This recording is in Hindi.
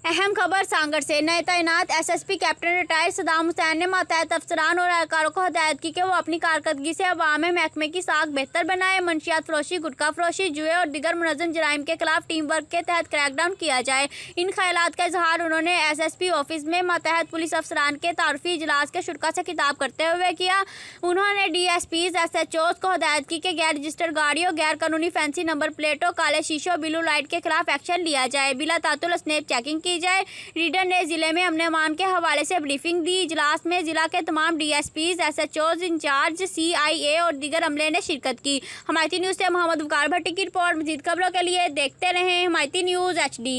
अहम खबर सांगड़ से। नए तैनात SSP captain retired Saddam Hussain ने मातहत अफसरान और एहलकारों को हदायत की कि वो अपनी कारकर्दगी से अवाम महकमे की साख बेहतर बनाए। मंशियात फरोशी, गुटखा फरोशी, जुए और दिगर मुनज़्ज़म जराइम के खिलाफ टीम वर्क के तहत क्रैकडाउन किया जाए। इन ख्यालात का इजहार उन्होंने एसएसपी ऑफिस में मातहत पुलिस अफसरान के तारफी इजलास के शुरा से खिताब करते हुए किया। उन्होंने DSPs SHOs को हदायत की कि गैर रजिस्टर्ड गाड़ियों, गैर कानूनी फैंसी नंबर प्लेटों, काले शीशों, ब्लू लाइट के खिलाफ एक्शन लिया जाए। बिला तातुल स्नेप चेकिंग की जाए। रीडर ने जिले में अमन अमान के हवाले से ब्रीफिंग दी। इजलास में जिला के तमाम DSPs SHOs इंचार्ज CIA और दीगर अमले ने शिरकत की। हमायती न्यूज़ से मोहम्मद वकार भट्टी की रिपोर्ट। मजीद खबरों के लिए देखते रहें हमायती न्यूज़ HD।